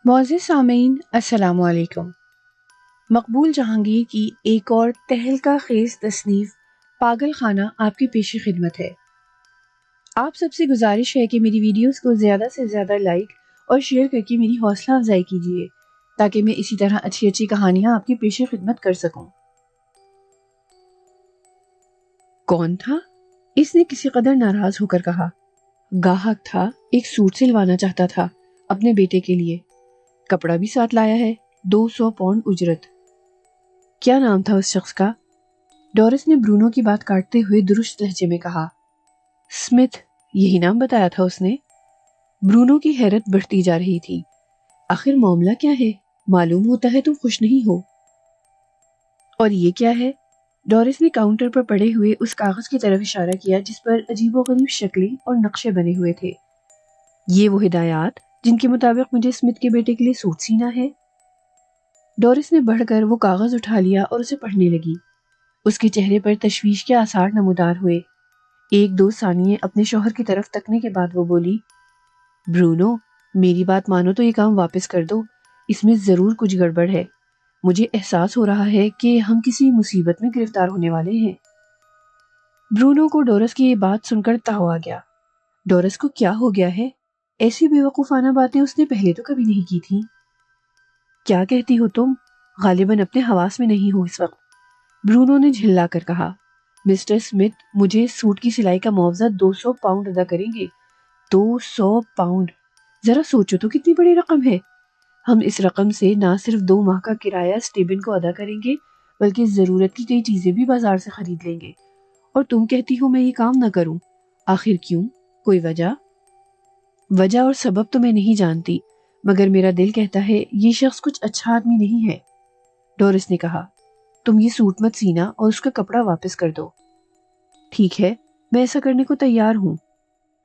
معزز سامعین السلام علیکم۔ مقبول جہانگیر کی ایک اور تہلکہ خیز تصنیف پاگل خانہ آپ کی پیش خدمت ہے۔ آپ سب سے گزارش ہے کہ میری ویڈیوز کو زیادہ سے زیادہ لائک اور شیئر کر کے میری حوصلہ افزائی کیجیے تاکہ میں اسی طرح اچھی اچھی کہانیاں آپ کی پیش خدمت کر سکوں۔ کون تھا؟ اس نے کسی قدر ناراض ہو کر کہا۔ گاہک تھا، ایک سوٹ سلوانا چاہتا تھا اپنے بیٹے کے لیے، کپڑا بھی ساتھ لایا ہے، 200 پاؤنڈ اجرت۔ کیا نام تھا اس شخص کا؟ ڈورس نے برونو کی بات کاٹتے ہوئے درست لہجے میں کہا۔ سمتھ، یہی نام بتایا تھا اس نے۔ برونو کی حیرت بڑھتی جا رہی تھی۔ آخر معاملہ کیا ہے؟ معلوم ہوتا ہے تم خوش نہیں ہو۔ اور یہ کیا ہے؟ ڈورس نے کاؤنٹر پر پڑے ہوئے اس کاغذ کی طرف اشارہ کیا جس پر عجیب و غریب شکلیں اور نقشے بنے ہوئے تھے۔ یہ وہ ہدایات جن کے مطابق مجھے سمتھ کے بیٹے کے لیے سوٹ سینا ہے؟ ڈورس نے بڑھ کر وہ کاغذ اٹھا لیا اور اسے پڑھنے لگی۔ اس کے چہرے پر تشویش کے آثار نمودار ہوئے۔ ایک دو ثانیے اپنے شوہر کی طرف تکنے کے بعد وہ بولی، برونو، میری بات مانو تو یہ کام واپس کر دو، اس میں ضرور کچھ گڑبڑ ہے۔ مجھے احساس ہو رہا ہے کہ ہم کسی مصیبت میں گرفتار ہونے والے ہیں۔ برونو کو ڈورس کی یہ بات سن کر تاؤ آ گیا۔ ڈورس کو کیا ہو گیا ہے؟ ایسی بے وقوفانہ باتیں اس نے پہلے تو کبھی نہیں کی تھیں۔ کیا کہتی ہو تم؟ غالباً اپنے حواس میں نہیں ہو اس وقت، برونو نے جھلا کر کہا۔ مسٹر سمتھ مجھے سوٹ کی سلائی کا معاوضہ 200 پاؤنڈ ادا کریں گے۔ 200 پاؤنڈ! ذرا سوچو تو کتنی بڑی رقم ہے۔ ہم اس رقم سے نہ صرف 2 ماہ کا کرایہ سٹیبن کو ادا کریں گے بلکہ ضرورت کی کئی چیزیں بھی بازار سے خرید لیں گے۔ اور تم کہتی ہو میں یہ کام نہ کروں، آخر کیوں؟ کوئی وجہ؟ وجہ اور سبب تو میں نہیں جانتی، مگر میرا دل کہتا ہے یہ شخص کچھ اچھا آدمی نہیں ہے۔ ڈورس نے کہا، تم یہ سوٹ مت سینا اور اس کا کپڑا واپس کر دو۔ ٹھیک ہے، میں ایسا کرنے کو تیار ہوں،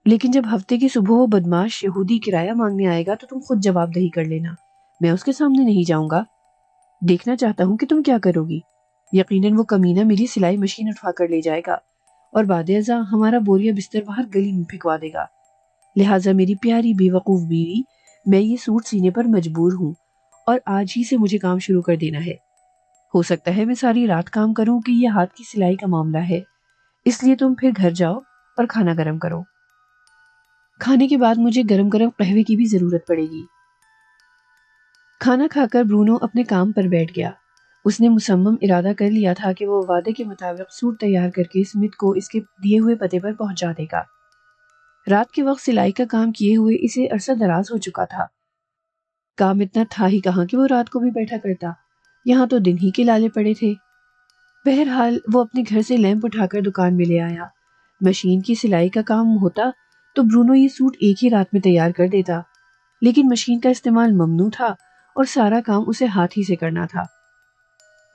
لیکن جب ہفتے کی صبح وہ بدماش یہودی کرایہ مانگنے آئے گا تو تم خود جواب دہی کر لینا، میں اس کے سامنے نہیں جاؤں گا۔ دیکھنا چاہتا ہوں کہ تم کیا کرو گی۔ یقیناً وہ کمینہ میری سلائی مشین اٹھا کر لے جائے گا اور بعد ازاں ہمارا بوریا بستر باہر گلی میں پھینکوا دے گا۔ لہٰذا میری پیاری بے وقوف بیوی، میں یہ سوٹ سینے پر مجبور ہوں اور آج ہی سے مجھے کام شروع کر دینا ہے۔ ہو سکتا ہے میں ساری رات کام کروں کہ یہ ہاتھ کی سلائی کا معاملہ ہے، اس لیے تم پھر گھر جاؤ اور کھانا گرم کرو۔ کھانے کے بعد مجھے گرم گرم قہوے کی بھی ضرورت پڑے گی۔ کھانا کھا کر برونو اپنے کام پر بیٹھ گیا۔ اس نے مصمم ارادہ کر لیا تھا کہ وہ وعدے کے مطابق سوٹ تیار کر کے سمتھ کو اس کے دیے ہوئے پتے پر پہنچا دے گا۔ رات کے وقت سلائی کا کام کیے ہوئے اسے عرصہ دراز ہو چکا تھا۔ کام اتنا تھا ہی کہاں کہ وہ رات کو بھی بیٹھا کرتا، یہاں تو دن ہی کے لالے پڑے تھے۔ بہرحال وہ اپنے گھر سے لیمپ اٹھا کر دکان میں لے آیا۔ مشین کی سلائی کا کام ہوتا تو برونو یہ سوٹ ایک ہی رات میں تیار کر دیتا، لیکن مشین کا استعمال ممنوع تھا اور سارا کام اسے ہاتھ ہی سے کرنا تھا۔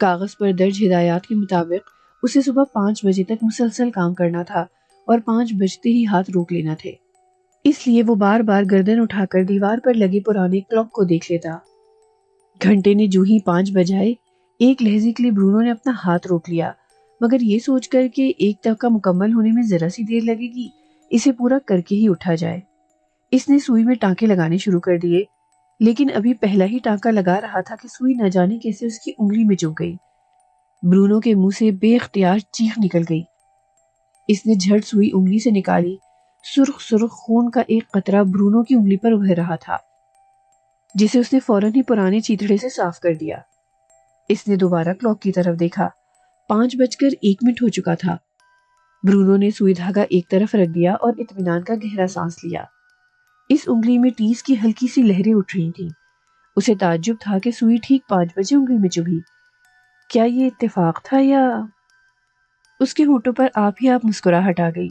کاغذ پر درج ہدایات کے مطابق اسے صبح 5 بجے تک مسلسل کام کرنا تھا اور 5 بجتے ہی ہاتھ روک لینا تھے۔ اس لیے وہ بار بار گردن اٹھا کر دیوار پر لگے پرانے کلاک کو دیکھ لیتا۔ گھنٹے نے جو ہی 5 بجائے، ایک لہجے کے لیے برونو نے اپنا ہاتھ روک لیا، مگر یہ سوچ کر کہ ایک طبقہ مکمل ہونے میں ذرا سی دیر لگے گی، اسے پورا کر کے ہی اٹھا جائے۔ اس نے سوئی میں ٹانکے لگانے شروع کر دیے، لیکن ابھی پہلا ہی ٹانکا لگا رہا تھا کہ سوئی نہ جانے کیسے اس کی انگلی میں چبھ گئی۔ برونو کے منہ سے بے اختیار چیخ نکل گئی۔ اس نے جھٹ سوئی انگلی سے نکالی۔ سرخ سرخ خون کا ایک قطرہ برونو کی انگلی پر بہہ رہا تھا، جسے اس نے فوراً ہی پرانے چیتڑے سے صاف کر دیا۔ اس نے دوبارہ کلاک کی طرف دیکھا۔ 5:01 ہو چکا تھا۔ برونو نے سوئی دھاگا ایک طرف رکھ دیا اور اطمینان کا گہرا سانس لیا۔ اس انگلی میں ٹیس کی ہلکی سی لہریں اٹھ رہی تھیں۔ اسے تعجب تھا کہ سوئی ٹھیک 5 بجے انگلی میں چبھی۔ کیا یہ اتفاق تھا یا؟ اس کے ہونٹوں پر آپ ہی آپ مسکراہٹ آ گئی۔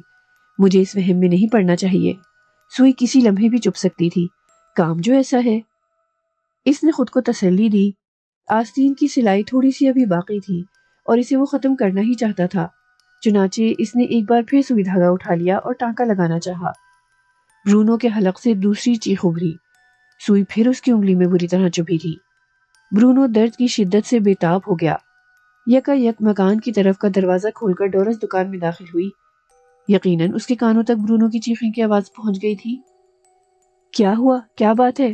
مجھے اس وہم میں نہیں پڑنا چاہیے، سوئی کسی لمحے بھی چب سکتی تھی، کام جو ایسا ہے۔ اس نے خود کو تسلی دی۔ آستین کی سلائی تھوڑی سی ابھی باقی تھی اور اسے وہ ختم کرنا ہی چاہتا تھا، چنانچہ اس نے ایک بار پھر سوئی دھاگا اٹھا لیا اور ٹانکا لگانا چاہا۔ برونو کے حلق سے دوسری چیخ ابھری۔ سوئی پھر اس کی انگلی میں بری طرح چبھی تھی۔ برونو درد کی شدت سے بے تاب ہو گیا۔ یکا یک مکان کی طرف کا دروازہ کھول کر ڈورس دکان میں داخل ہوئی۔ یقیناً اس کے کانوں تک برونو کی چیخنے کی آواز پہنچ گئی تھی۔ کیا ہوا؟ کیا بات ہے؟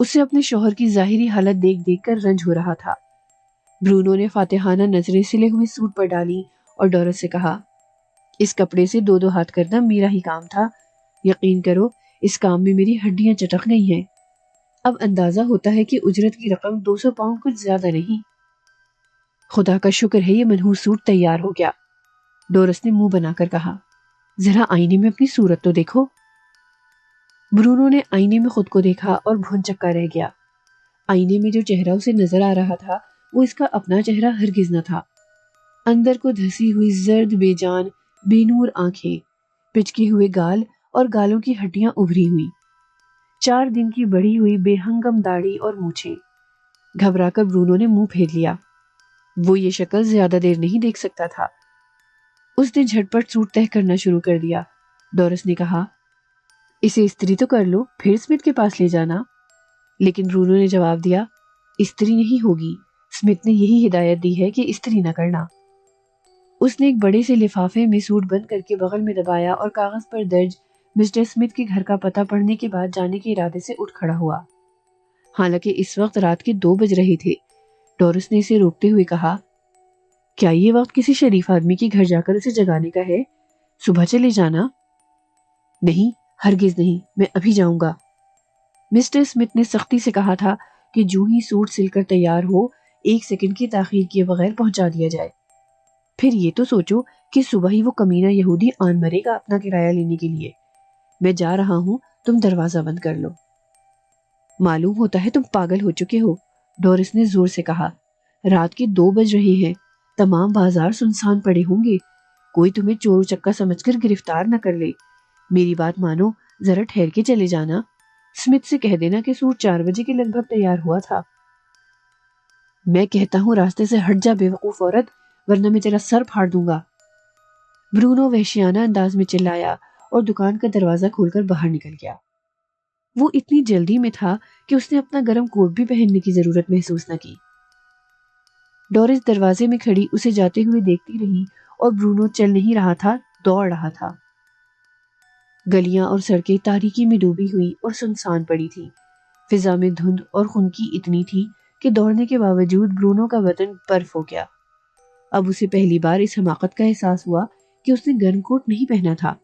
اسے اپنے شوہر کی ظاہری حالت دیکھ دیکھ کر رنج ہو رہا تھا۔ برونو نے فاتحانہ نظریں سلے ہوئے سوٹ پر ڈالی اور ڈورس سے کہا، اس کپڑے سے دو ہاتھ کرنا میرا ہی کام تھا۔ یقین کرو اس کام میں میری ہڈیاں چٹک گئی ہیں۔ اب اندازہ ہوتا ہے کہ اجرت کی رقم 200 پاؤنڈ کچھ زیادہ نہیں۔ خدا کا شکر ہے یہ منحوس سوٹ تیار ہو گیا، ڈورس نے منہ بنا کر کہا۔ ذرا آئینے میں اپنی صورت تو دیکھو۔ برونو نے آئینے میں خود کو دیکھا اور بھون چکا رہ گیا۔ آئینے میں جو چہرہ اسے نظر آ رہا تھا وہ اس کا اپنا چہرہ ہرگز نہ تھا۔ اندر کو دھسی ہوئی زرد بے جان بے نور آنکھیں، پچکے ہوئے گال اور گالوں کی ہڈیاں ابھری ہوئی، 4 دن کی بڑھی ہوئی بے ہنگم داڑھی اور مونچھیں۔ گھبرا کر برونو نے منہ پھیر لیا۔ وہ یہ شکل زیادہ دیر نہیں دیکھ سکتا تھا۔ اس نے جھٹ پٹ سوٹ تہہ کرنا شروع کر دیا۔ ڈورس نے کہا، اسے استری تو کر لو پھر اسمتھ کے پاس لے جانا۔ لیکن برونو نے جواب دیا، استری نہیں ہوگی، اسمتھ نے یہی ہدایت دی ہے کہ استری نہ کرنا۔ اس نے ایک بڑے سے لفافے میں سوٹ بند کر کے بغل میں دبایا اور کاغذ پر درج مسٹر اسمتھ کے گھر کا پتہ پڑھنے کے بعد جانے کے ارادے سے اٹھ کھڑا ہوا۔ حالانکہ اس وقت رات کے 2 بج رہے تھے۔ ڈورس نے اسے روکتے ہوئے کہا، کیا یہ وقت کسی شریف آدمی کے گھر جا کر اسے جگانے کا ہے؟ صبح چلے جانا۔ نہیں، ہرگز نہیں، میں ابھی جاؤں گا۔ مسٹر اسمتھ نے سختی سے کہا تھا کہ جو ہی سوٹ سل کر تیار ہو 1 سیکنڈ کی تاخیر کیے بغیر پہنچا دیا جائے۔ پھر یہ تو سوچو کہ صبح ہی وہ کمینہ یہودی آن مرے گا اپنا کرایہ لینے کے لیے۔ میں جا رہا ہوں، تم دروازہ بند کر لو۔ معلوم ہوتا ہے تم پاگل ہو چکے ہو، ڈورس نے زور سے کہا۔ رات کے 2 بج رہے ہیں، تمام بازار سنسان پڑے ہوں گے، کوئی تمہیں چور چکا سمجھ کر گرفتار نہ کر لے۔ میری بات مانو، ذرا ٹھہر کے چلے جانا۔ اسمتھ سے کہہ دینا کہ سوٹ 4 بجے کے لگ بھگ تیار ہوا تھا۔ میں کہتا ہوں راستے سے ہٹ جا بے وقوف عورت، ورنہ میں تیرا سر پھاڑ دوں گا۔ برونو وحشیانہ انداز میں چلایا اور دکان کا دروازہ کھول کر باہر نکل گیا۔ وہ اتنی جلدی میں تھا کہ اس نے اپنا گرم کوٹ بھی پہننے کی ضرورت محسوس نہ کی۔ ڈورس دروازے میں کھڑی اسے جاتے ہوئے دیکھتی رہی اور برونو چل نہیں رہا تھا، دوڑ رہا تھا۔ گلیاں اور سڑکیں تاریکی میں ڈوبی ہوئی اور سنسان پڑی تھی۔ فضا میں دھند اور خنکی اتنی تھی کہ دوڑنے کے باوجود برونو کا بدن برف ہو گیا۔ اب اسے پہلی بار اس حماقت کا احساس ہوا کہ اس نے گرم کوٹ نہیں پہنا تھا۔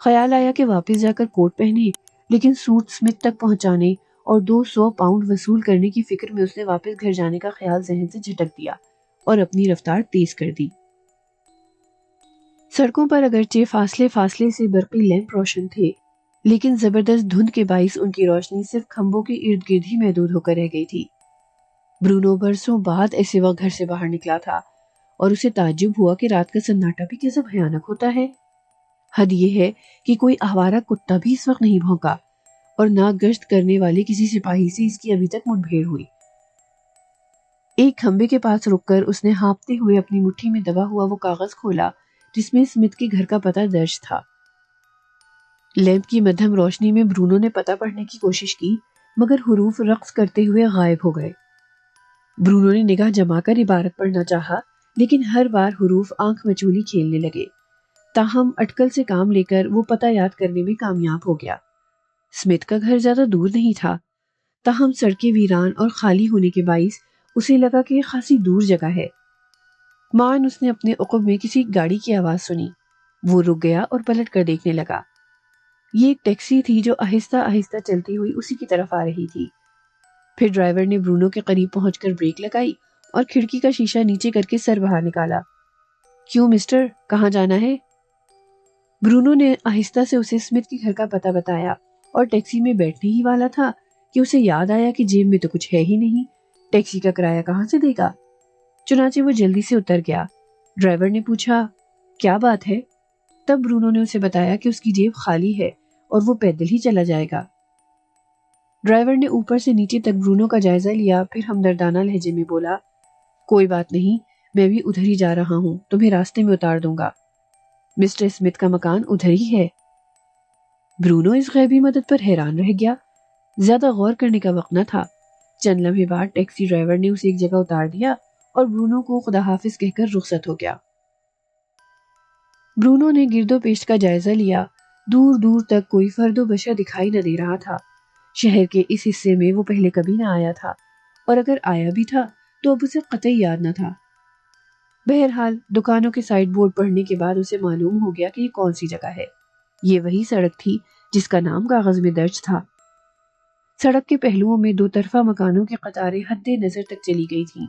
خیال آیا کہ واپس جا کر کوٹ پہنے، لیکن سوٹ اسمتھ تک پہنچانے اور 200 پاؤنڈ وصول کرنے کی فکر میں اس نے واپس گھر جانے کا خیال ذہن سے جھٹک دیا اور اپنی رفتار تیز کر دی۔ سڑکوں پر اگرچہ فاصلے فاصلے سے برقی لیمپ روشن تھے، لیکن زبردست دھند کے باعث ان کی روشنی صرف کھمبوں کے ارد گرد ہی محدود ہو کر رہ گئی تھی۔ برونو برسوں بعد ایسے وقت گھر سے باہر نکلا تھا اور اسے تعجب ہوا کہ رات کا سناٹا بھی کیسا بھیانک ہوتا ہے۔ حد یہ ہے کہ کوئی آوارہ کتا بھی اس وقت نہیں بھونکا اور نہ گشت کرنے والے کسی سپاہی سے اس کی ابھی تک مٹ بھیڑ ہوئی۔ ایک کھمبے کے پاس رک کر اس نے ہانپتے ہوئے اپنی مٹھی میں دبا ہوا وہ کاغذ کھولا جس میں اسمتھ کے گھر کا پتہ درج تھا۔ لیمپ کی مدھم روشنی میں برونو نے پتہ پڑھنے کی کوشش کی، مگر حروف رقص کرتے ہوئے غائب ہو گئے۔ برونو نے نگاہ جما کر عبارت پڑھنا چاہا، لیکن ہر بار حروف آنکھ مچولی کھیلنے لگے۔ تاہم اٹکل سے کام لے کر وہ پتہ یاد کرنے میں کامیاب ہو گیا۔ اسمتھ کا گھر زیادہ دور نہیں تھا، تاہم سڑکیں ویران اور خالی ہونے کے باعث اسے لگا کہ یہ خاصی دور جگہ ہے۔ معاً اس نے اپنے عقب میں کسی گاڑی کی آواز سنی۔ وہ رک گیا اور پلٹ کر دیکھنے لگا۔ یہ ایک ٹیکسی تھی جو آہستہ آہستہ چلتی ہوئی اسی کی طرف آ رہی تھی۔ پھر ڈرائیور نے برونو کے قریب پہنچ کر بریک لگائی اور کھڑکی کا شیشہ نیچے کر کے سر باہر نکالا۔ کیوں مسٹر، کہاں جانا ہے؟ برونو نے آہستہ سے اسے اسمتھ کے گھر کا پتہ بتایا اور ٹیکسی میں بیٹھنے ہی والا تھا کہ اسے یاد آیا کہ جیب میں تو کچھ ہے ہی نہیں، ٹیکسی کا کرایہ کہاں سے دے گا؟ چنانچہ وہ جلدی سے اتر گیا۔ ڈرائیور نے پوچھا، کیا بات ہے؟ تب برونو نے اسے بتایا کہ اس کی جیب خالی ہے اور وہ پیدل ہی چلا جائے گا۔ ڈرائیور نے اوپر سے نیچے تک برونو کا جائزہ لیا، پھر ہمدردانہ لہجے میں بولا، کوئی بات نہیں، میں بھی ادھر ہی جا رہا ہوں، تمہیں راستے میں اتار دوں گا۔ مسٹر اسمتھ کا مکان ادھر ہی ہے۔ برونو اس غیبی مدد پر حیران رہ گیا۔ زیادہ غور کرنے کا وقت نہ تھا۔ چند لمحے بعد ٹیکسی ڈرائیور نے اسے ایک جگہ اتار دیا اور برونو کو خدا حافظ کہہ کر رخصت ہو گیا۔ برونو نے گرد و پیش کا جائزہ لیا۔ دور دور تک کوئی فرد و بشر دکھائی نہ دے رہا تھا۔ شہر کے اس حصے میں وہ پہلے کبھی نہ آیا تھا، اور اگر آیا بھی تھا تو اب اسے قطعی یاد نہ تھا۔ بہرحال دکانوں کے سائڈ بورڈ پڑھنے کے بعد اسے معلوم ہو گیا کہ یہ کون سی جگہ ہے۔ یہ وہی سڑک تھی جس کا نام کاغذ میں درج تھا۔ سڑک کے پہلوؤں میں دو طرفہ مکانوں کی قطاریں حد نظر تک چلی گئی تھیں۔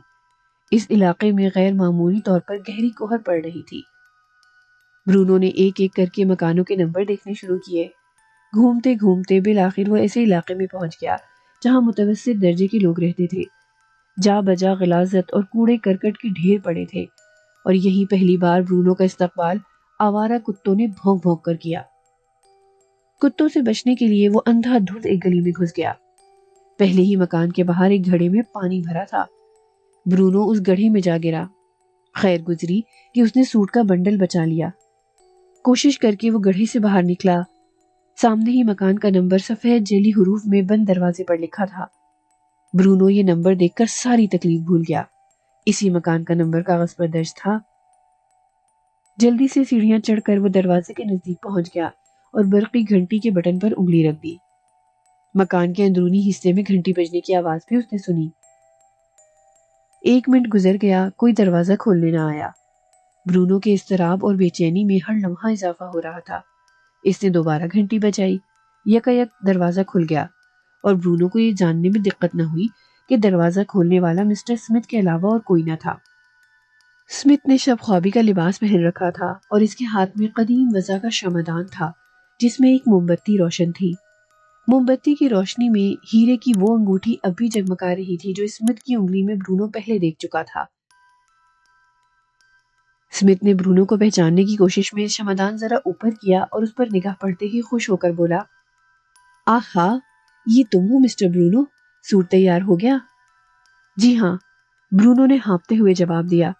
اس علاقے میں غیر معمولی طور پر گہری کوہر پڑ رہی تھی۔ برونو نے ایک ایک کر کے مکانوں کے نمبر دیکھنے شروع کیے۔ گھومتے گھومتے بالآخر وہ ایسے علاقے میں پہنچ گیا جہاں متوسط درجے کے لوگ رہتے تھے۔ جا بجا غلاظت اور کوڑے کرکٹ کے ڈھیر پڑے تھے، اور یہی پہلی بار برونو کا استقبال آوارہ کتوں نے بھونک بھونک کر کیا۔ کتوں سے بچنے کے لیے وہ اندھا دھند ایک گلی میں گھس گیا۔ پہلے ہی مکان کے باہر ایک گھڑے میں پانی بھرا تھا۔ برونو اس گڑھے میں جا گرا۔ خیر گزری کہ اس نے سوٹ کا بنڈل بچا لیا۔ کوشش کر کے وہ گڑھے سے باہر نکلا۔ سامنے ہی مکان کا نمبر سفید جعلی حروف میں بند دروازے پر لکھا تھا۔ برونو یہ نمبر دیکھ کر ساری تکلیف بھول گیا۔ اسی مکان کا نمبر کاغذ پر درج تھا۔ جلدی سے سیڑھیاں چڑھ کر وہ دروازے کے نزدیک پہنچ گیا اور برقی گھنٹی کے بٹن پر انگلی رکھ دی۔ مکان کے اندرونی حصے میں گھنٹی بجنے کی آواز بھی اس نے سنی۔ 1 منٹ گزر گیا، کوئی دروازہ کھولنے نہ آیا۔ برونو کے اضطراب اور بے چینی میں ہر لمحہ اضافہ ہو رہا تھا۔ اس نے دوبارہ گھنٹی بجائی۔ یکایک دروازہ کھل گیا، اور برونو کو یہ جاننے میں دقت نہ ہوئی کہ دروازہ کھولنے والا مسٹر اسمتھ کے علاوہ اور کوئی نہ تھا۔ اسمتھ نے شب خوابی کا لباس پہن رکھا تھا، اور اس کے ہاتھ میں قدیم وضع کا شمعدان تھا جس میں ایک موم بتی روشن تھی۔ موم بتی کی روشنی میں ہیرے کی وہ انگوٹھی اب بھی جگمگا رہی تھی جو اسمتھ کی انگلی میں برونو پہلے دیکھ چکا تھا۔ اسمتھ نے برونو کو پہچاننے کی کوشش میں شمعدان ذرا اوپر کیا اور اس پر نگاہ پڑتے ہی خوش ہو کر بولا، آہا، یہ تم ہو مسٹر برونو، سوٹ تیار ہو گیا؟ جی ہاں، برونو نے ہانپتے ہوئے جواب دیا۔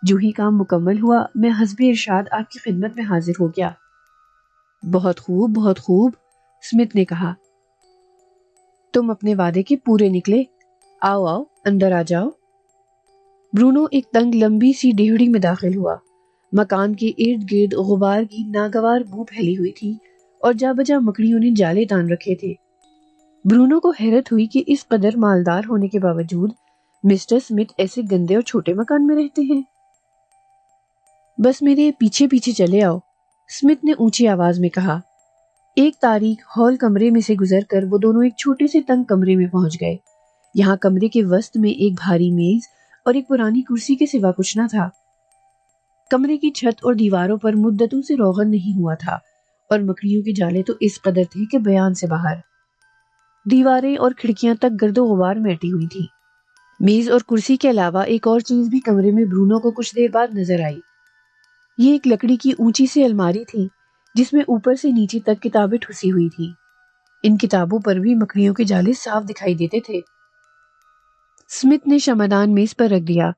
جو ہی کام مکمل ہوا میں حسب ارشاد آپ کی خدمت میں حاضر ہو گیا۔ بہت خوب، بہت خوب، اسمتھ نے کہا۔ تم اپنے وعدے کے پورے نکلے۔ آؤ آؤ، اندر آ جاؤ۔ برونو ایک تنگ لمبی سی ڈیوڑی میں داخل ہوا۔ مکان کے ارد گرد غبار کی ناگوار بو پھیلی ہوئی تھی، اور جا بجا مکڑیوں نے جالے تان رکھے تھے۔ برونو کو حیرت ہوئی کہ اس قدر مالدار ہونے کے باوجود مسٹر اسمتھ ایسے گندے اور چھوٹے مکان میں رہتے ہیں۔ بس میرے پیچھے پیچھے چلے آؤ، اسمتھ نے اونچی آواز میں کہا۔ ایک تاریک ہال کمرے میں سے گزر کر وہ دونوں ایک چھوٹے سے تنگ کمرے میں پہنچ گئے۔ یہاں کمرے کے وسط میں ایک بھاری میز اور ایک پرانی کرسی کے سوا کچھ نہ تھا۔ کمرے کی چھت اور دیواروں پر مدتوں سے روغن نہیں ہوا تھا، اور مکڑیوں کے جالے تو اس قدر تھے کہ بیان سے باہر۔ دیواریں اور کھڑکیاں تک گرد و غبار میں اٹی ہوئی تھی۔ میز اور کرسی کے علاوہ ایک اور چیز بھی کمرے میں برونو کو کچھ دیر بعد نظر آئی۔ یہ ایک لکڑی کی اونچی سی الماری تھی جس میں اوپر سے نیچے تک کتابیں ٹھسی ہوئی تھیں۔ ان کتابوں پر بھی مکڑیوں کے جالے صاف دکھائی دیتے تھے۔ اسمتھ نے شمعدان میز پر رکھ دیا۔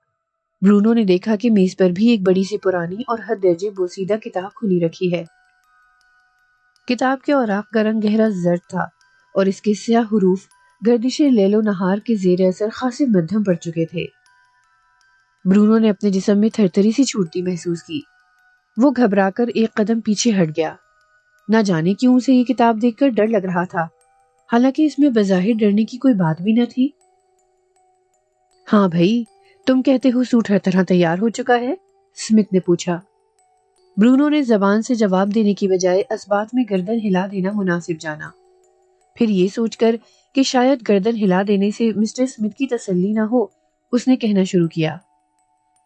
برونو نے دیکھا کہ میز پر بھی ایک بڑی سی پرانی اور حد درجے بوسیدہ کتاب کھلی رکھی ہے۔ کتاب کے اوراق کا رنگ گہرا زرد تھا، اور اس کے سیاہ حروف گردش لیل و نہار کے زیر اثر خاصے مدھم پڑ چکے تھے۔ برونو نے اپنے جسم میں تھرتھری سی چھوٹتی محسوس کی۔ وہ گھبرا کر ایک قدم پیچھے ہٹ گیا۔ نہ جانے کیوں اسے یہ کتاب دیکھ کر ڈر لگ رہا تھا، حالانکہ اس میں بظاہر ڈرنے کی کوئی بات بھی نہ تھی۔ ہاں بھائی، تم کہتے ہو سوٹ ہر طرح تیار ہو چکا ہے؟ اسمتھ نے پوچھا۔ برونو نے زبان سے جواب دینے کی بجائے اسبات میں گردن ہلا دینا مناسب جانا۔ پھر یہ سوچ کر کہ شاید گردن ہلا دینے سے مسٹر اسمتھ کی تسلی نہ ہو، اس نے کہنا شروع کیا،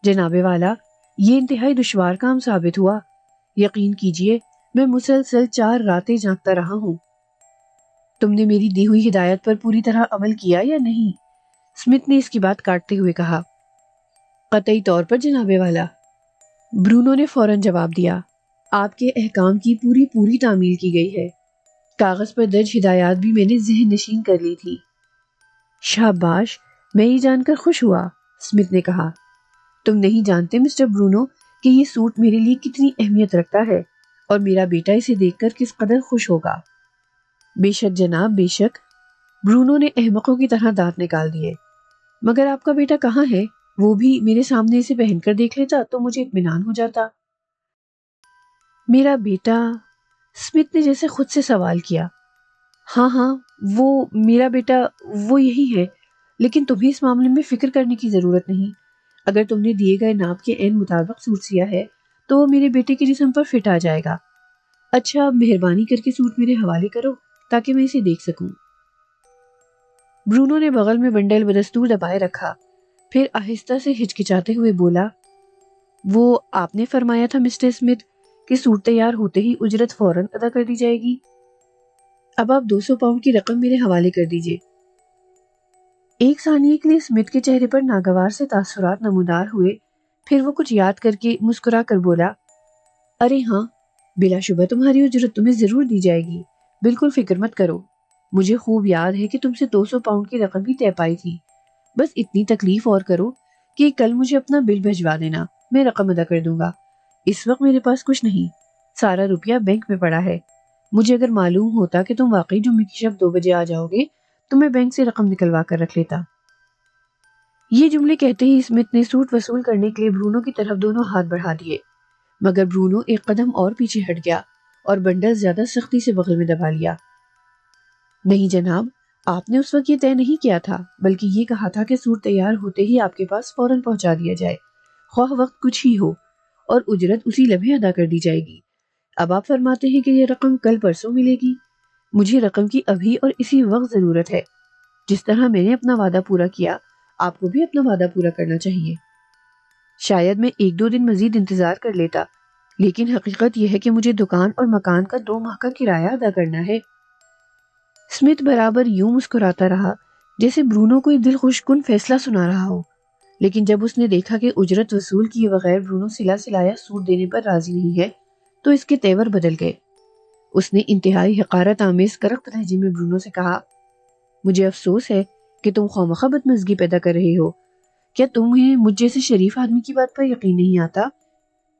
جناب والا، یہ انتہائی دشوار کام ثابت ہوا۔ یقین کیجئے میں مسلسل 4 راتیں جاگتا رہا ہوں۔ تم نے میری دی ہوئی ہدایت پر پوری طرح عمل کیا یا نہیں؟ اسمتھ نے اس کی بات کاٹتے ہوئے کہا۔ قطعی طور پر جناب والا، برونو نے فوراً جواب دیا۔ آپ کے احکام کی پوری تعمیل کی گئی ہے۔ کاغذ پر درج ہدایات بھی میں نے ذہن نشین کر لی تھی۔ شاباش، میں یہ جان کر خوش ہوا، اسمتھ نے کہا۔ تم نہیں جانتے مسٹر برونو کہ یہ سوٹ میرے لیے کتنی اہمیت رکھتا ہے، اور میرا بیٹا اسے دیکھ کر کس قدر خوش ہوگا۔ بے شک جناب، بے شک، برونو نے احمقوں کی طرح دانت نکال دیے۔ مگر آپ کا بیٹا کہاں ہے؟ وہ بھی میرے سامنے اسے پہن کر دیکھ لیتا تو مجھے اطمینان ہو جاتا۔ میرا بیٹا، اسمتھ نے جیسے خود سے سوال کیا۔ ہاں ہاں، وہ میرا بیٹا وہ یہی ہے، لیکن تمہیں اس معاملے میں فکر کرنے کی ضرورت نہیں۔ اگر تم نے دیے گئے ناپ کے عین مطابق سوٹ سیا ہے تو وہ میرے بیٹے کے جسم پر فٹ آ جائے گا۔ اچھا، مہربانی کر کے سوٹ میرے حوالے کرو تاکہ میں اسے دیکھ سکوں۔ برونو نے بغل میں بنڈل بدستور دبائے رکھا، پھر آہستہ سے ہچکچاتے ہوئے بولا، وہ آپ نے فرمایا تھا مسٹر اسمتھ کہ سوٹ تیار ہوتے ہی اجرت فوراً ادا کر دی جائے گی۔ اب آپ 200 پاؤنڈ کی رقم میرے حوالے کر دیجئے۔ ایک ثانیے کے لیے اسمتھ کے چہرے پر ناگوار سے تاثرات نمودار ہوئے، پھر وہ کچھ یاد کر کے مسکرا کر بولا، ارے ہاں، بلا شبہ تمہاری اجرت تمہیں ضرور دی جائے گی، بالکل فکر مت کرو۔ مجھے خوب یاد ہے کہ تم سے 200 پاؤنڈ کی رقم بھی طے پائی تھی۔ بس اتنی تکلیف اور کرو کہ کل مجھے اپنا بل بھجوا دینا، میں رقم ادا کر دوں گا۔ اس وقت میرے پاس کچھ نہیں، سارا روپیہ بینک میں پڑا ہے۔ مجھے اگر معلوم ہوتا کہ تم واقعی جمعے کی شب 2 بجے آ جاؤ گے تو میں بینک سے رقم نکلوا کر رکھ لیتا۔ یہ جملے کہتے ہی اسمتھ نے سوٹ وصول کرنے کے لیے برونو کی طرف دونوں ہاتھ بڑھا دیے، مگر برونو ایک قدم اور پیچھے ہٹ گیا اور بنڈل زیادہ سختی سے بغل میں دبا لیا۔ نہیں جناب، آپ نے اس وقت یہ طے نہیں کیا تھا، بلکہ یہ کہا تھا کہ سوٹ تیار ہوتے ہی آپ کے پاس فوراً پہنچا دیا جائے، خواہ وقت کچھ ہی ہو، اور اجرت اسی لمحے ادا کر دی جائے گی۔ اب آپ فرماتے ہیں کہ یہ رقم کل پرسوں ملے گی۔ مجھے رقم کی ابھی اور اسی وقت ضرورت ہے۔ جس طرح میں نے اپنا وعدہ پورا کیا، آپ کو بھی اپنا وعدہ پورا کرنا چاہیے۔ شاید میں 1-2 دن مزید انتظار کر لیتا، لیکن حقیقت یہ ہے کہ مجھے دکان اور مکان کا 2 ماہ کا کرایہ ادا کرنا ہے۔ اسمتھ برابر یوں مسکراتا رہا جیسے برونو کوئی دل خوش کن فیصلہ سنا رہا ہو، لیکن جب اس نے دیکھا کہ اجرت وصول کیے بغیر برونو سلا سلایا سوٹ دینے پر راضی نہیں ہے تو اس کے تیور بدل گئے۔ اس نے انتہائی حقارت آمیز کرخت لہجے میں برونو سے کہا، مجھے افسوس ہے کہ تم خوامخواہ بدمزگی پیدا کر رہے ہو۔ کیا تمہیں مجھ جیسے شریف آدمی کی بات پر یقین نہیں آتا؟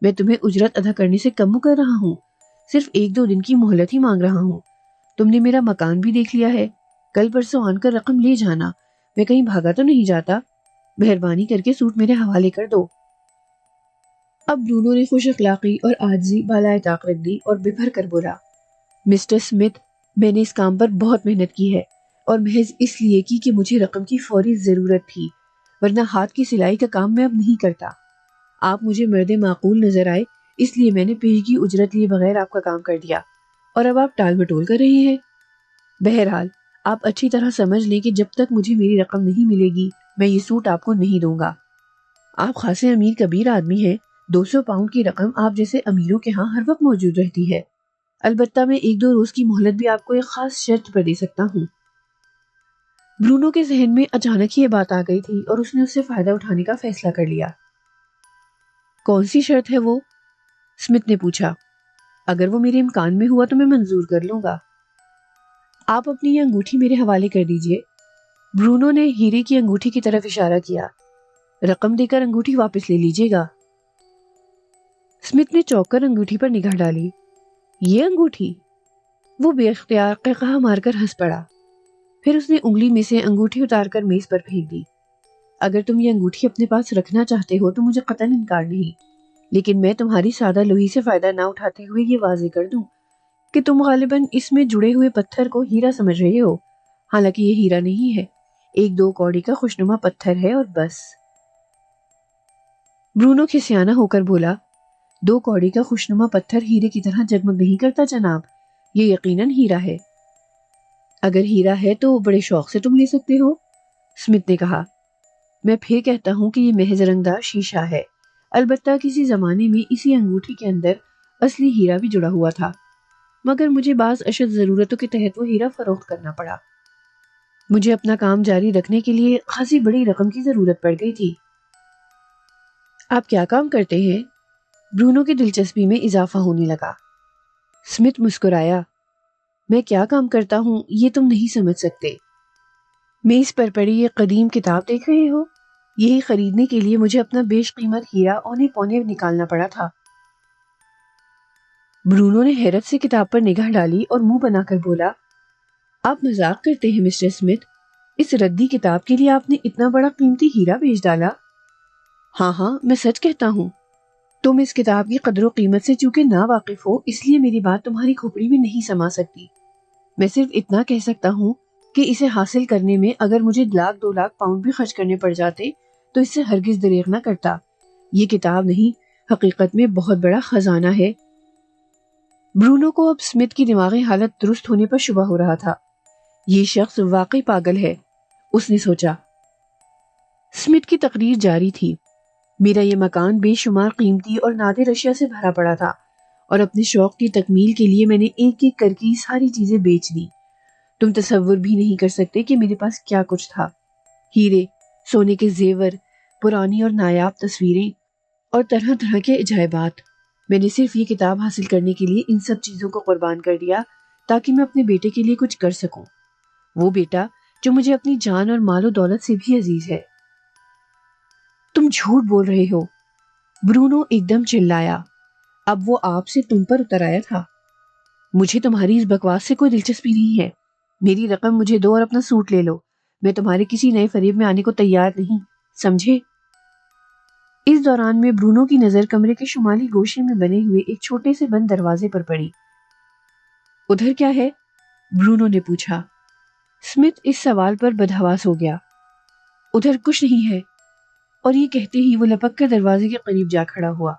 میں تمہیں اجرت ادا کرنے سے کم کر رہا ہوں، صرف 1-2 دن کی مہلت ہی مانگ رہا ہوں۔ تم نے میرا مکان بھی دیکھ لیا ہے، کل پرسوں آن کر رقم لے جانا، میں کہیں بھاگا تو نہیں جاتا۔ مہربانی کر کے سوٹ میرے حوالے کر دو۔ اب برونو نے خوش اخلاقی اور عاجزی بالائے طاق رکھ دی اور ببھر کر بولا، مسٹر اسمتھ، میں نے اس کام پر بہت محنت کی ہے، اور محض اس لیے کی کہ مجھے رقم کی فوری ضرورت تھی، ورنہ ہاتھ کی سلائی کا کام میں اب نہیں کرتا۔ آپ مجھے مرد معقول نظر آئے، اس لیے میں نے پیشگی اجرت لیے بغیر آپ کا کام کر دیا، اور اب آپ ٹال مٹول کر رہے ہیں۔ بہرحال آپ اچھی طرح سمجھ لیں کہ جب تک مجھے میری رقم نہیں ملے گی میں یہ سوٹ آپ کو نہیں دوں گا۔ آپ خاصے امیر کبیر آدمی ہیں، 200 پاؤنڈ کی رقم آپ جیسے امیروں کے ہاں ہر وقت موجود رہتی ہے۔ البتہ میں 1-2 روز کی مہلت بھی آپ کو ایک خاص شرط پر دے سکتا ہوں۔ برونو کے ذہن میں اچانک ہی یہ بات آ گئی تھی اور اس نے اس سے فائدہ اٹھانے کا فیصلہ کر لیا۔ کون سی شرط ہے وہ؟ اسمتھ نے پوچھا۔ اگر وہ میرے امکان میں ہوا تو میں منظور کر لوں گا۔ آپ اپنی یہ انگوٹھی میرے حوالے کر دیجئے۔ برونو نے ہیرے کی انگوٹھی کی طرف اشارہ کیا۔ رقم دے کر انگوٹھی واپس لے لیجئے گا۔ اسمتھ نے چونک کر انگوٹھی پر نگاہ ڈالی۔ یہ انگوٹھی؟ وہ بے اختیار قہقہا مار کر ہنس پڑا، پھر اس نے انگلی میں سے انگوٹھی اتار کر میز پر پھینک دی۔ اگر تم یہ انگوٹھی اپنے پاس رکھنا چاہتے ہو تو مجھے قطعاً انکار نہیں، لیکن میں تمہاری سادہ لوہی سے فائدہ نہ اٹھاتے ہوئے یہ واضح کر دوں کہ تم غالباً اس میں جڑے ہوئے پتھر کو ہیرا سمجھ رہے ہو، حالانکہ یہ ہیرا نہیں ہے، 1-2 کوڑی کا خوشنما پتھر ہے اور بس۔ برونو کھسیانہ ہو کر بولا، 2 کوڑی کا خوشنما پتھر ہیرے کی طرح جگمگ نہیں کرتا جناب، یہ یقیناً ہیرا ہے۔ اگر ہیرا ہے تو بڑے شوق سے تم لے سکتے ہو، اسمتھ نے کہا۔ میں پھر کہتا ہوں کہ یہ محض رنگدار شیشہ ہے، البتہ کسی زمانے میں اسی انگوٹھی کے اندر اصلی ہیرا بھی جڑا ہوا تھا، مگر مجھے بعض اشد ضرورتوں کے تحت وہ ہیرا فروخت کرنا پڑا۔ مجھے اپنا کام جاری رکھنے کے لیے خاصی بڑی رقم کی ضرورت پڑ گئی تھی۔ آپ کیا کام کرتے ہیں؟ برونو کی دلچسپی میں اضافہ ہونے لگا۔ اسمتھ مسکرایا۔ میں کیا کام کرتا ہوں یہ تم نہیں سمجھ سکتے۔ میز پر پڑی یہ قدیم کتاب دیکھ رہے ہو؟ یہی خریدنے کے لیے مجھے اپنا بیش قیمت ہیرا اونے پونے نکالنا پڑا تھا۔ برونو نے حیرت سے کتاب پر نگاہ ڈالی اور منہ بنا کر بولا، آپ مذاق کرتے ہیں مسٹر اسمتھ، اس ردی کتاب کے لیے آپ نے اتنا بڑا قیمتی ہیرا بیچ ڈالا؟ ہاں میں سچ کہتا ہوں۔ تم اس کتاب کی قدر و قیمت سے چونکہ نا واقف ہو، اس لیے میری بات تمہاری کھوپڑی میں نہیں سما سکتی۔ میں صرف اتنا کہہ سکتا ہوں کہ اسے حاصل کرنے میں اگر مجھے 1,00,000-2,00,000 پاؤنڈ بھی خرچ کرنے پڑ جاتے تو اس سے ہرگز دریغ نہ کرتا۔ یہ کتاب نہیں، حقیقت میں بہت بڑا خزانہ ہے۔ برونو کو اب اسمتھ کی دماغی حالت درست ہونے پر شبہ ہو رہا تھا۔ یہ شخص واقعی پاگل ہے، اس نے سوچا۔ اسمتھ کی تقریر جاری تھی۔ میرا یہ مکان بے شمار قیمتی اور نادر اشیاء سے بھرا پڑا تھا، اور اپنے شوق کی تکمیل کے لیے میں نے ایک ایک کر کے یہ ساری چیزیں بیچ دی۔ تم تصور بھی نہیں کر سکتے کہ میرے پاس کیا کچھ تھا۔ ہیرے، سونے کے زیور، پرانی اور نایاب تصویریں اور طرح طرح کے عجائبات۔ میں نے صرف یہ کتاب حاصل کرنے کے لیے ان سب چیزوں کو قربان کر دیا تاکہ میں اپنے بیٹے کے لیے کچھ کر سکوں، وہ بیٹا جو مجھے اپنی جان اور مال و دولت سے بھی عزیز ہے۔ تم جھوٹ بول رہے ہو، برونو ایک دم چلایا۔ اب وہ آپ سے تم پر اتر آیا تھا۔ مجھے تمہاری اس بکواس سے کوئی دلچسپی نہیں ہے۔ میری رقم مجھے دو اور اپنا سوٹ لے لو۔ میں تمہارے کسی نئے فریب میں آنے کو تیار نہیں، سمجھے؟ اس دوران میں برونو کی نظر کمرے کے شمالی گوشے میں بنے ہوئے ایک چھوٹے سے بند دروازے پر پڑی۔ ادھر کیا ہے؟ برونو نے پوچھا۔ اسمتھ اس سوال پر بدحواس ہو گیا۔ ادھر کچھ نہیں ہے، اور یہ کہتے ہی وہ لپک کر دروازے کے قریب جا کھڑا ہوا۔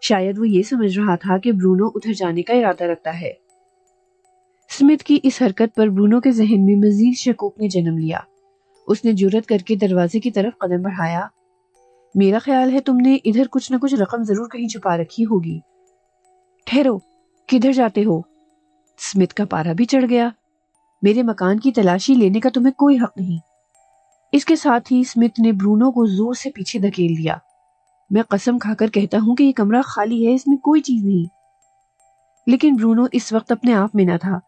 شاید وہ یہ سمجھ رہا تھا کہ برونو ادھر جانے کا ارادہ رکھتا ہے۔ اسمتھ کی اس حرکت پر برونو کے ذہن میں مزید شکوک نے جنم لیا۔ اس نے جرأت کر کے دروازے کی طرف قدم بڑھایا۔ میرا خیال ہے تم نے ادھر کچھ نہ کچھ رقم ضرور کہیں چھپا رکھی ہوگی۔ ٹھہرو، کدھر جاتے ہو؟ اسمتھ کا پارا بھی چڑھ گیا۔ میرے مکان کی تلاشی لینے کا تمہیں کوئی حق نہیں۔ اس کے ساتھ ہی اسمتھ نے برونو کو زور سے پیچھے دھکیل دیا۔ میں قسم کھا کر کہتا ہوں کہ یہ کمرہ خالی ہے، اس میں کوئی چیز نہیں۔ لیکن برونو اس وقت اپنے آپ میں نہ تھا۔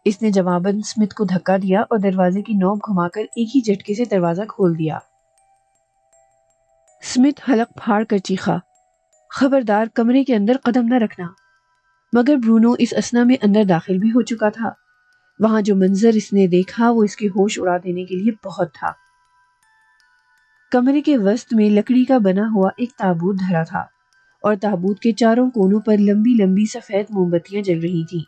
اس نے جواباً اسمتھ کو دھکا دیا اور دروازے کی نوب گھما کر ایک ہی جھٹکے سے دروازہ کھول دیا۔ اسمتھ حلق پھاڑ کر چیخا، خبردار کمرے کے اندر قدم نہ رکھنا۔ مگر برونو اس اثنا میں اندر داخل بھی ہو چکا تھا۔ وہاں جو منظر اس نے دیکھا وہ اس کے ہوش اڑا دینے کے لیے بہت تھا۔ کمرے کے وسط میں لکڑی کا بنا ہوا ایک تابوت دھرا تھا، اور تابوت کے چاروں کونوں پر لمبی لمبی سفید موم بتیاں جل رہی تھیں۔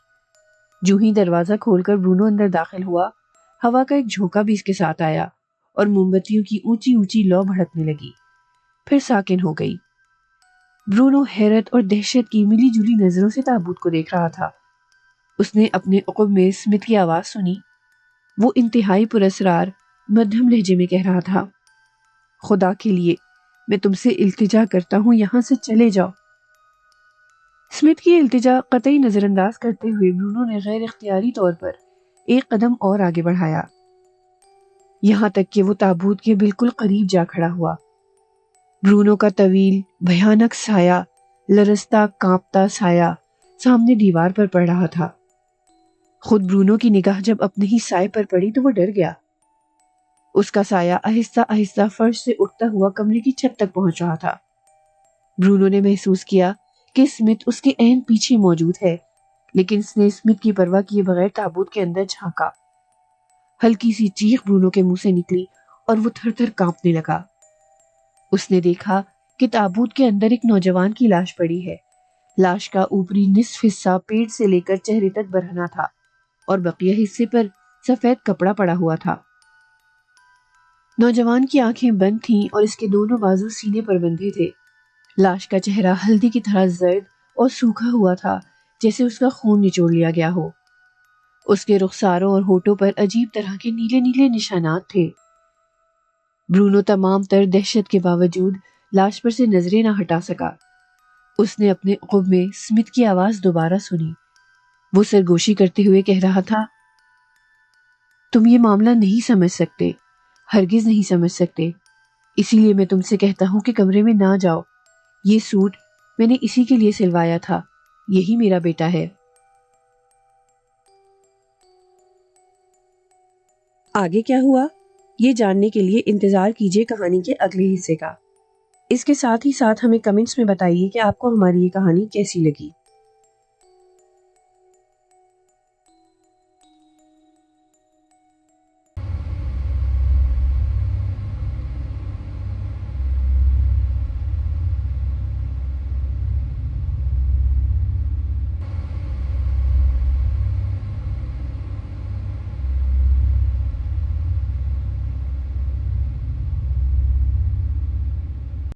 جو ہی دروازہ کھول کر برونو اندر داخل ہوا، ہوا کا ایک جھونکا بھی اس کے ساتھ آیا، اور موم بتیوں کی اونچی اونچی لو بھڑکنے لگی، پھر ساکن ہو گئی۔ برونو حیرت اور دہشت کی ملی جلی نظروں سے تابوت کو دیکھ رہا تھا۔ اس نے اپنے عقب میں اسمتھ کی آواز سنی۔ وہ انتہائی پراسرار مدھم لہجے میں کہہ رہا تھا، خدا کے لیے میں تم سے التجا کرتا ہوں، یہاں سے چلے جاؤ۔ اسمتھ کی التجا قطعی نظر انداز کرتے ہوئے برونو نے غیر اختیاری طور پر ایک قدم اور آگے بڑھایا، یہاں تک کہ وہ تابوت کے بالکل قریب جا کھڑا ہوا۔ برونو کا طویل بھیانک سایہ، لرزتا کانپتا سایہ سامنے دیوار پر پڑ رہا تھا۔ خود برونو کی نگاہ جب اپنے ہی سائے پر پڑی تو وہ ڈر گیا۔ اس کا سایہ آہستہ آہستہ فرش سے اٹھتا ہوا کمرے کی چھت تک پہنچ رہا تھا۔ برونو نے محسوس کیا کہ اسمتھ اس کے عین پیچھے موجود ہے، لیکن اس نے اسمتھ کی پرواہ کیے بغیر تابوت کے اندر جھانکا۔ ہلکی سی چیخ برونو کے منہ سے نکلی اور وہ تھر تھر کانپنے لگا۔ اس نے دیکھا کہ تابوت کے اندر ایک نوجوان کی لاش پڑی ہے۔ لاش کا اوپری نصف حصہ پیٹ سے لے کر چہرے تک برہنہ تھا، اور بقیہ حصے پر سفید کپڑا پڑا ہوا تھا۔ نوجوان کی آنکھیں بند تھیں اور اس کے دونوں بازو سینے پر بندھے تھے۔ لاش کا چہرہ ہلدی کی طرح زرد اور سوکھا ہوا تھا، جیسے اس کا خون نچوڑ لیا گیا ہو۔ اس کے رخساروں اور ہونٹوں پر عجیب طرح کے نیلے نیلے نشانات تھے۔ برونو تمام تر دہشت کے باوجود لاش پر سے نظریں نہ ہٹا سکا۔ اس نے اپنے عقب میں اسمتھ کی آواز دوبارہ سنی۔ وہ سرگوشی کرتے ہوئے کہہ رہا تھا، تم یہ معاملہ نہیں سمجھ سکتے، ہرگز نہیں سمجھ سکتے، اسی لیے میں تم سے کہتا ہوں کہ کمرے میں نہ جاؤ۔ یہ سوٹ میں نے اسی کے لیے سلوایا تھا، یہی میرا بیٹا ہے۔ آگے کیا ہوا یہ جاننے کے لیے انتظار کیجیے کہانی کے اگلے حصے کا۔ اس کے ساتھ ہی ساتھ ہمیں کمنٹس میں بتائیے کہ آپ کو ہماری یہ کہانی کیسی لگی۔